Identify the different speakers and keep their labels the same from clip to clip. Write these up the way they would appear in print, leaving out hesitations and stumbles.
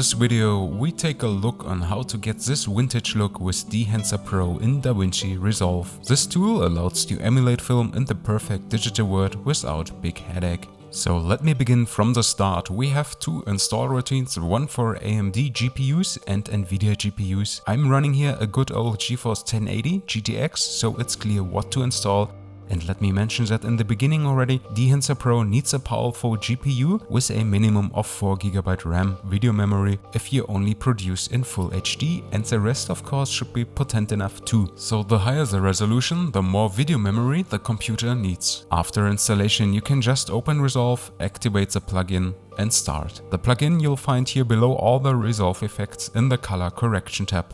Speaker 1: this video, we take a look on how to get this vintage look with Dehancer Pro in Davinci Resolve. This tool allows you to emulate film in the perfect digital world without big headache. So let me begin from the start. We have two install routines, one for AMD GPUs and Nvidia GPUs. I'm running here a good old GeForce 1080 GTX, so it's clear what to install. And let me mention that in the beginning already, Dehancer Pro needs a powerful GPU with a minimum of 4GB RAM video memory if you only produce in Full HD, and the rest of course should be potent enough too. So the higher the resolution, the more video memory the computer needs. After installation you can just open Resolve, activate the plugin and start. The plugin you'll find here below all the Resolve effects in the color correction tab.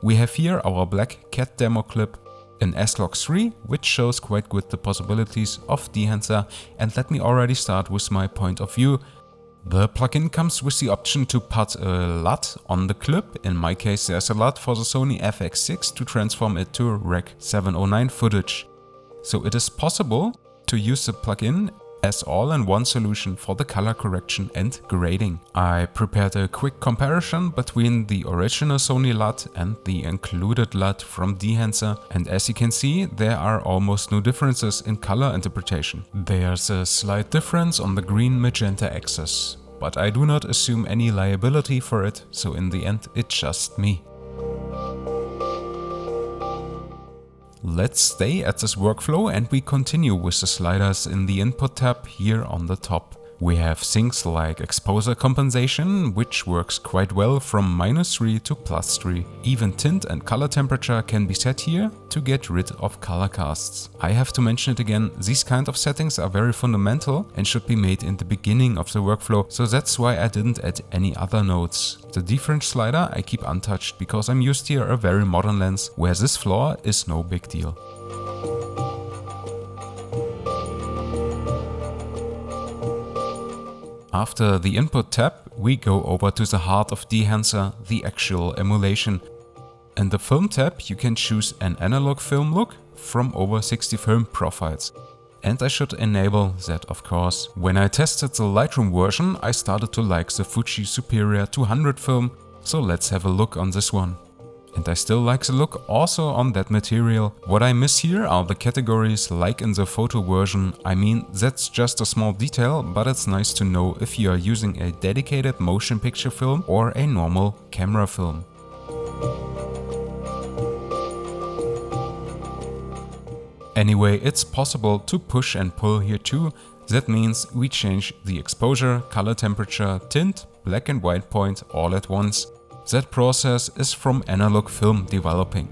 Speaker 1: We have here our black cat demo clip in S-Log 3, which shows quite good the possibilities of Dehancer, and let me already start with my point of view. The plugin comes with the option to put a LUT on the clip. In my case there's a LUT for the Sony FX6 to transform it to Rec. 709 footage. So it is possible to use the plugin as all-in-one solution for the color correction and grading. I prepared a quick comparison between the original Sony LUT and the included LUT from Dehancer, and as you can see there are almost no differences in color interpretation. There's a slight difference on the green magenta axis, but I do not assume any liability for it, so in the end it's just me. Let's stay at this workflow and we continue with the sliders in the input tab here on the top. We have things like exposure compensation, which works quite well from -3 to +3. Even tint and color temperature can be set here to get rid of color casts. I have to mention it again, these kind of settings are very fundamental and should be made in the beginning of the workflow, so that's why I didn't add any other nodes. The difference slider I keep untouched because I'm used here a very modern lens where this flaw is no big deal. After the input tab, we go over to the heart of Dehancer, the actual emulation. In the film tab you can choose an analog film look from over 60 film profiles. And I should enable that of course. When I tested the Lightroom version I started to like the Fuji Superior 200 film, so let's have a look on this one. And I still like the look also on that material. What I miss here are the categories like in the photo version. I mean, that's just a small detail, but it's nice to know if you are using a dedicated motion picture film or a normal camera film. Anyway, it's possible to push and pull here too. That means we change the exposure, color temperature, tint, black and white point all at once. That process is from analog film developing.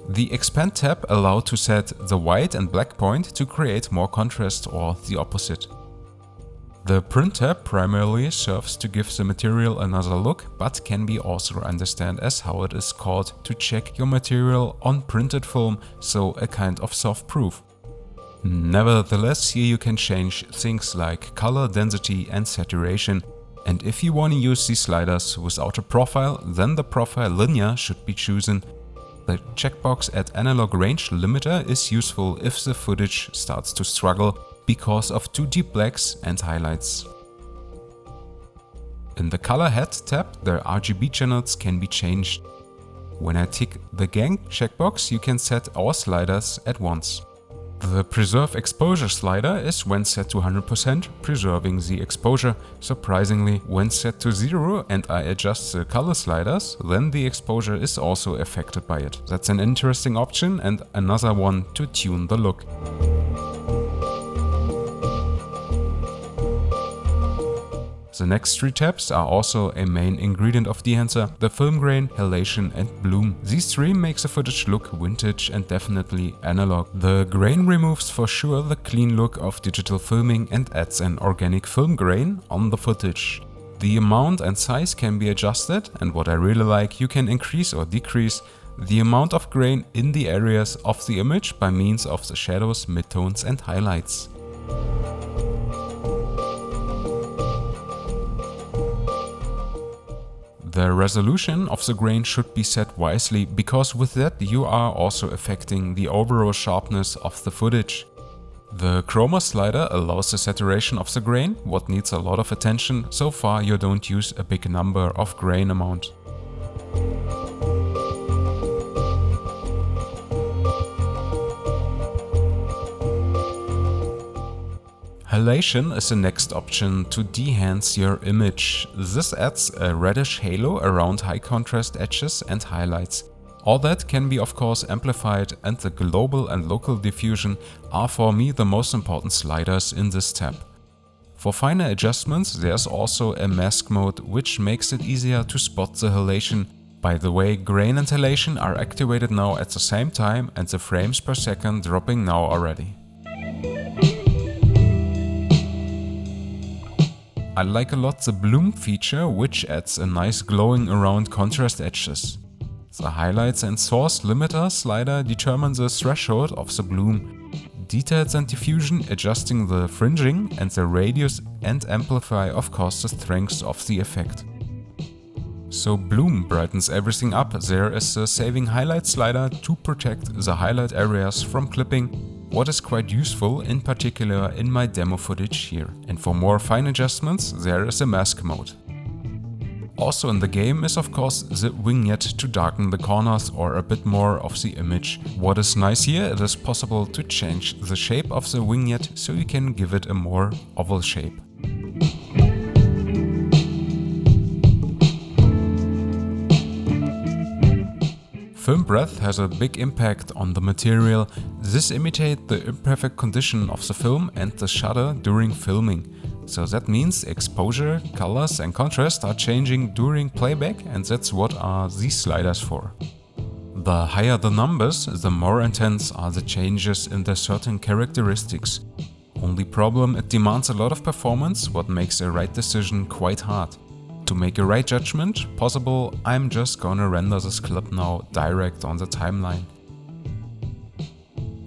Speaker 1: The expand tab allows to set the white and black point to create more contrast or the opposite. The print tab primarily serves to give the material another look, but can be also understood as how it is called to check your material on printed film, so a kind of soft proof. Nevertheless, here you can change things like color density and saturation. And if you want to use these sliders without a profile, then the profile linear should be chosen. The checkbox at analog range limiter is useful if the footage starts to struggle because of too deep blacks and highlights. In the color head tab, the RGB channels can be changed. When I tick the gang checkbox, you can set all sliders at once. The preserve exposure slider is when set to 100%, preserving the exposure. Surprisingly, when set to 0 and I adjust the color sliders, then the exposure is also affected by it. That's an interesting option and another one to tune the look. The next three tabs are also a main ingredient of Dehancer: the film grain, halation and bloom. These three makes the footage look vintage and definitely analog. The grain removes for sure the clean look of digital filming and adds an organic film grain on the footage. The amount and size can be adjusted, and what I really like, you can increase or decrease the amount of grain in the areas of the image by means of the shadows, midtones and highlights. The resolution of the grain should be set wisely, because with that you are also affecting the overall sharpness of the footage. The chroma slider allows the saturation of the grain, what needs a lot of attention, so far you don't use a big number of grain amount. Halation is the next option to de-enhance your image. This adds a reddish halo around high contrast edges and highlights. All that can be of course amplified, and the global and local diffusion are for me the most important sliders in this tab. For finer adjustments there's also a mask mode, which makes it easier to spot the halation. By the way, grain and halation are activated now at the same time, and the frames per second dropping now already. I like a lot the bloom feature, which adds a nice glowing around contrast edges. The highlights and source limiter slider determine the threshold of the bloom. Details and diffusion adjusting the fringing and the radius, and amplify of course the strength of the effect. So bloom brightens everything up. There is the saving highlight slider to protect the highlight areas from clipping, what is quite useful in particular in my demo footage here. And for more fine adjustments there is a mask mode. Also in the game is of course the vignette to darken the corners or a bit more of the image. What is nice here, it is possible to change the shape of the vignette so you can give it a more oval shape. Film breadth has a big impact on the material. This imitates the imperfect condition of the film and the shutter during filming. So that means exposure, colors and contrast are changing during playback, and that's what are these sliders for. The higher the numbers, the more intense are the changes in their certain characteristics. Only problem, it demands a lot of performance, what makes a right decision quite hard. To make a right judgment possible, I'm just gonna render this clip now direct on the timeline.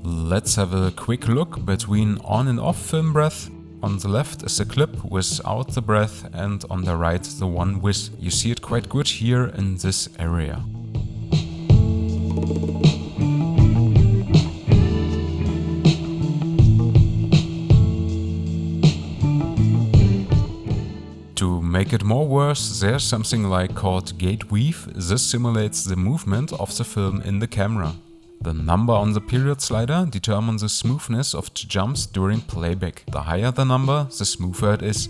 Speaker 1: Let's have a quick look between on and off film breath. On the left is a clip without the breath, and on the right the one with. You see it quite good here in this area. To make it more worse, there's something like called gate weave. This simulates the movement of the film in the camera. The number on the period slider determines the smoothness of the jumps during playback. The higher the number, the smoother it is.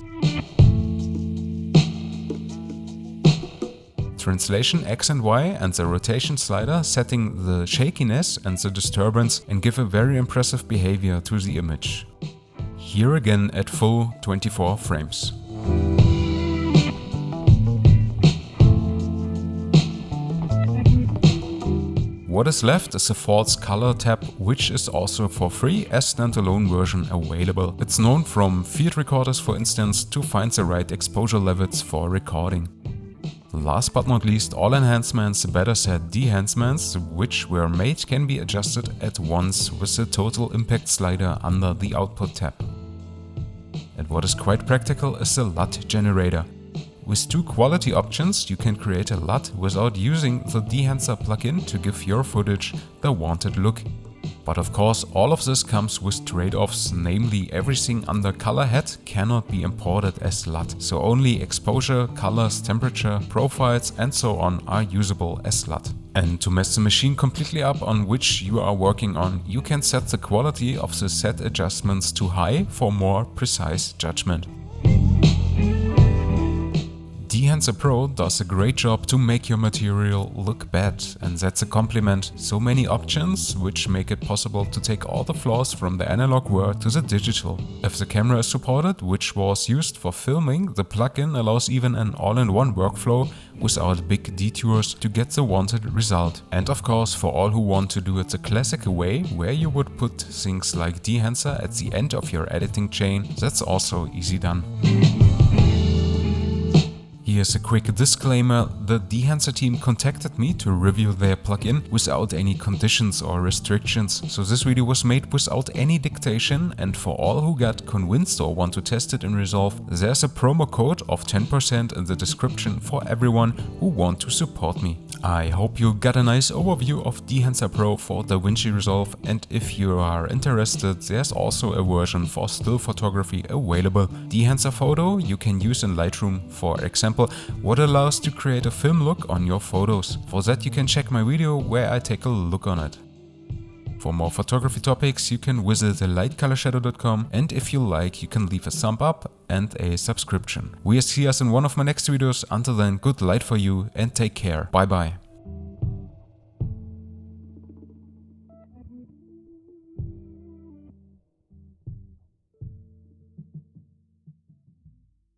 Speaker 1: Translation X and Y and the rotation slider setting the shakiness and the disturbance and give a very impressive behavior to the image. Here again at full 24 frames. What is left is a false color tab, which is also for free as standalone version available. It's known from field recorders for instance to find the right exposure levels for recording. Last but not least, all enhancements, better said de-enhancements, which were made can be adjusted at once with the total impact slider under the output tab. And what is quite practical is the LUT generator. With two quality options you can create a LUT without using the Dehancer plugin to give your footage the wanted look. But of course all of this comes with trade-offs, namely everything under color head cannot be imported as LUT, so only exposure, colors, temperature, profiles and so on are usable as LUT. And to mess the machine completely up on which you are working on, you can set the quality of the set adjustments to high for more precise judgment. Dehancer Pro does a great job to make your material look bad, and that's a compliment. So many options which make it possible to take all the flaws from the analog world to the digital. If the camera is supported, which was used for filming, the plugin allows even an all-in-one workflow without big detours to get the wanted result. And of course for all who want to do it the classic way, where you would put things like Dehancer at the end of your editing chain, that's also easy done. Here's a quick disclaimer, the Dehancer team contacted me to review their plugin without any conditions or restrictions, so this video was made without any dictation, and for all who got convinced or want to test it in Resolve, there's a promo code of 10% in the description for everyone who want to support me. I hope you got a nice overview of Dehancer Pro for Davinci Resolve, and if you are interested, there's also a version for still photography available. Dehancer Photo you can use in Lightroom, for example, what allows to create a film look on your photos. For that you can check my video where I take a look on it. For more photography topics you can visit Lightcolorshadow.com, and if you like you can leave a thumb up and a subscription. We'll see us in one of my next videos. Until then, good light for you and take care. Bye bye.